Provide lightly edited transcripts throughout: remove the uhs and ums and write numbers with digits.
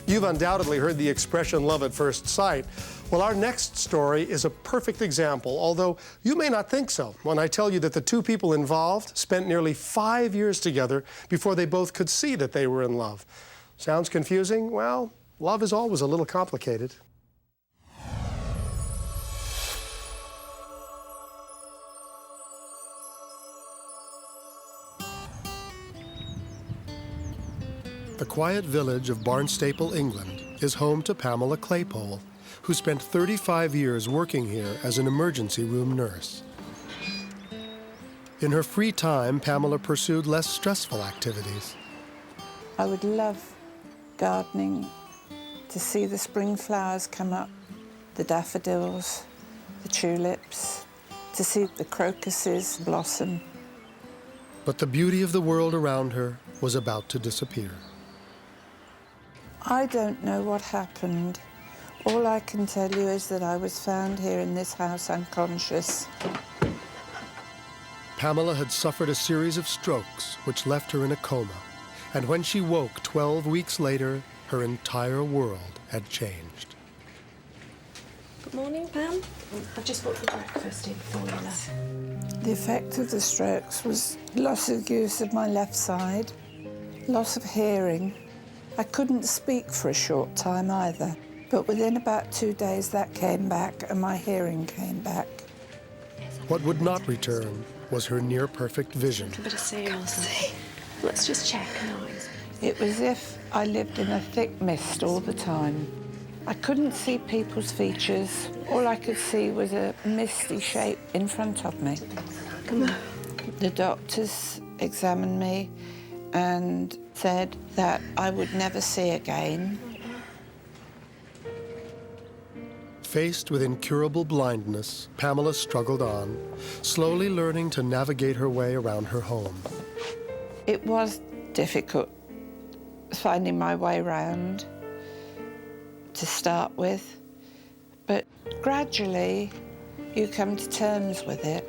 You've undoubtedly heard the expression love at first sight. Well, our next story is a perfect example, although you may not think so when I tell you that the two people involved spent nearly 5 years together before they both could see that they were in love. Sounds confusing? Well, love is always a little complicated. The quiet village of Barnstaple, England, is home to Pamela Claypole, who spent 35 years working here as an emergency room nurse. In her free time, Pamela pursued less stressful activities. I would love gardening, to see the spring flowers come up, the daffodils, the tulips, to see the crocuses blossom. But the beauty of the world around her was about to disappear. I don't know what happened. All I can tell you is that I was found here in this house unconscious. Pamela had suffered a series of strokes which left her in a coma. And when she woke 12 weeks later, her entire world had changed. Good morning, Pam. I've just brought the breakfast in for you, love. The effect of the strokes was loss of use of my left side, loss of hearing. I couldn't speak for a short time either, but within about 2 days that came back and my hearing came back. What would not return was her near-perfect vision. A bit of seance. Let's just check now. It was as if I lived in a thick mist all the time. I couldn't see people's features. All I could see was a misty shape in front of me. Come on. The doctors examined me and said that I would never see again. Faced with incurable blindness, Pamela struggled on, slowly learning to navigate her way around her home. It was difficult finding my way round to start with, but gradually you come to terms with it.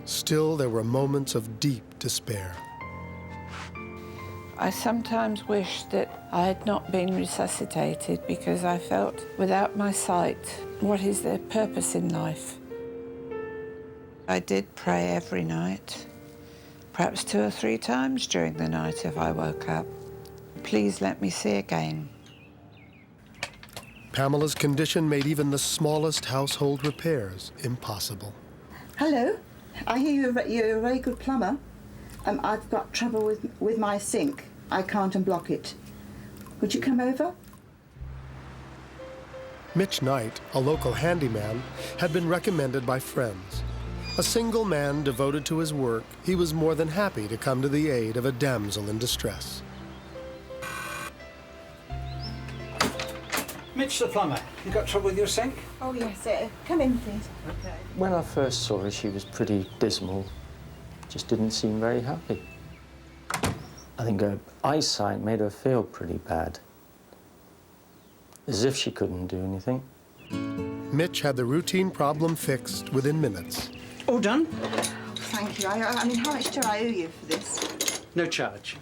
Still, there were moments of deep despair. I sometimes wish that I had not been resuscitated because I felt without my sight, what is their purpose in life? I did pray every night, perhaps 2 or 3 times during the night if I woke up. Please let me see again. Pamela's condition made even the smallest household repairs impossible. Hello, I hear you're a very good plumber. I've got trouble with my sink. I can't unblock it. Would you come over? Mitch Knight, a local handyman, had been recommended by friends. A single man devoted to his work, he was more than happy to come to the aid of a damsel in distress. Mitch the plumber, you got trouble with your sink? Oh, yes. Come in, please. Okay. When I first saw her, she was pretty dismal. Just didn't seem very happy. I think her eyesight made her feel pretty bad. As if she couldn't do anything. Mitch had the routine problem fixed within minutes. All done? Thank you. I mean, how much do I owe you for this? No charge.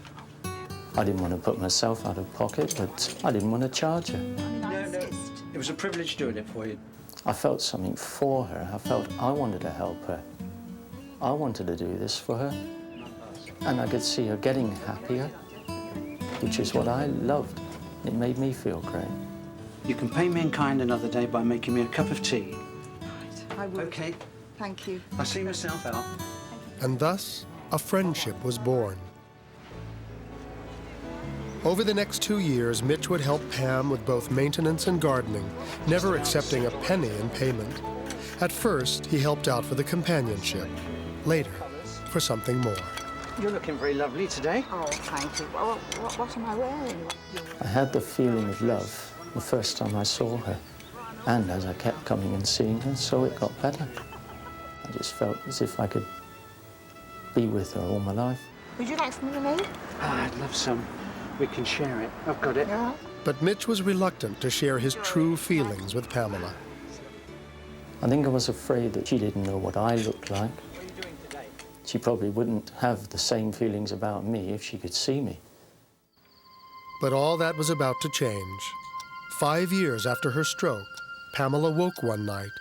I didn't want to put myself out of pocket, but I didn't want to charge her. I No. insist. It was a privilege doing it for you. I felt something for her. I felt I wanted to help her. I wanted to do this for her. And I could see her getting happier, which is what I loved. It made me feel great. You can pay me in kind another day by making me a cup of tea. Right, I will. Okay, Thank you. I'll see myself out. And thus, a friendship was born. Over the next 2 years, Mitch would help Pam with both maintenance and gardening, never accepting a penny in payment. At first, he helped out for the companionship. Later, for something more. You're looking very lovely today. Oh, thank you. Well, what am I wearing? I had the feeling of love the first time I saw her. And as I kept coming and seeing her, so it got better. I just felt as if I could be with her all my life. Would you like some lemonade? I'd love some. We can share it. I've got it. Yeah. But Mitch was reluctant to share his true feelings with Pamela. I think I was afraid that she didn't know what I looked like. She probably wouldn't have the same feelings about me if she could see me. But all that was about to change. 5 years after her stroke, Pamela woke one night,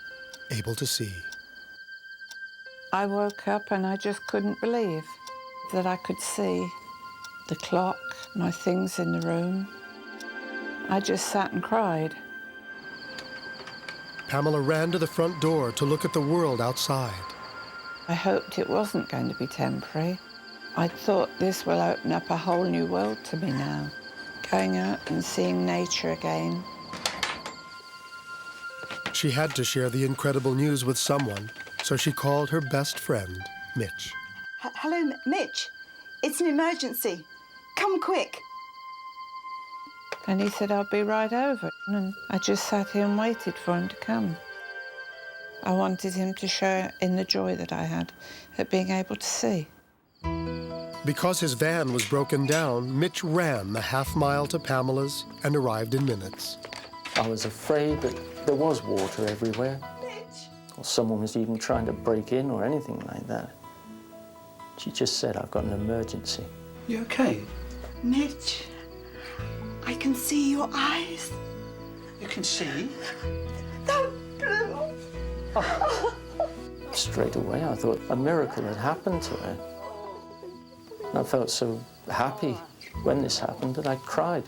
able to see. I woke up and I just couldn't believe that I could see the clock, my things in the room. I just sat and cried. Pamela ran to the front door to look at the world outside. I hoped it wasn't going to be temporary. I thought this will open up a whole new world to me now. Going out and seeing nature again. She had to share the incredible news with someone, so she called her best friend, Mitch. Hello, Mitch. It's an emergency. Come quick. And he said, I'll be right over. And I just sat here and waited for him to come. I wanted him to share in the joy that I had at being able to see. Because his van was broken down, Mitch ran the half-mile to Pamela's and arrived in minutes. I was afraid that there was water everywhere. Or someone was even trying to break in or anything like that. She just said, I've got an emergency. You okay? Mitch, I can see your eyes. You can see? They're blue. Straight away, I thought a miracle had happened to her. And I felt so happy when this happened that I cried.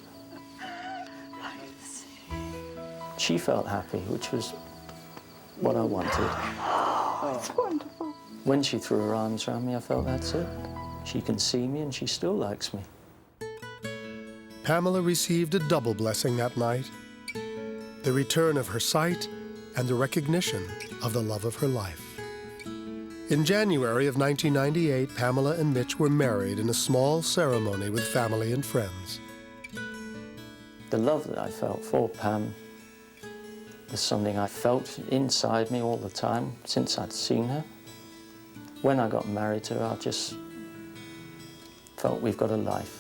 She felt happy, which was what I wanted. Oh, it's wonderful. When she threw her arms around me, I felt that's it. She can see me and she still likes me. Pamela received a double blessing that night: the return of her sight and the recognition of the love of her life. In January of 1998, Pamela and Mitch were married in a small ceremony with family and friends. The love that I felt for Pam was something I felt inside me all the time since I'd seen her. When I got married to her, I just felt we've got a life.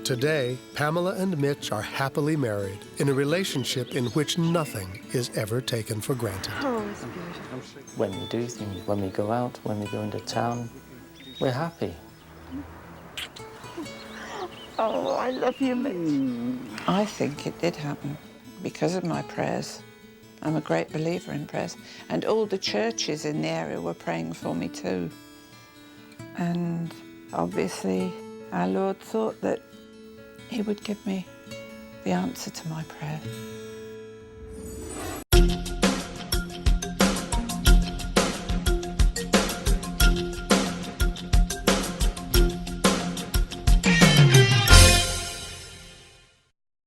Today, Pamela and Mitch are happily married in a relationship in which nothing is ever taken for granted. Oh, it's beautiful. When we do things, when we go out, when we go into town, we're happy. Oh, I love you, Mitch. I think it did happen because of my prayers. I'm a great believer in prayers. And all the churches in the area were praying for me too. And obviously, our Lord thought that He would give me the answer to my prayer.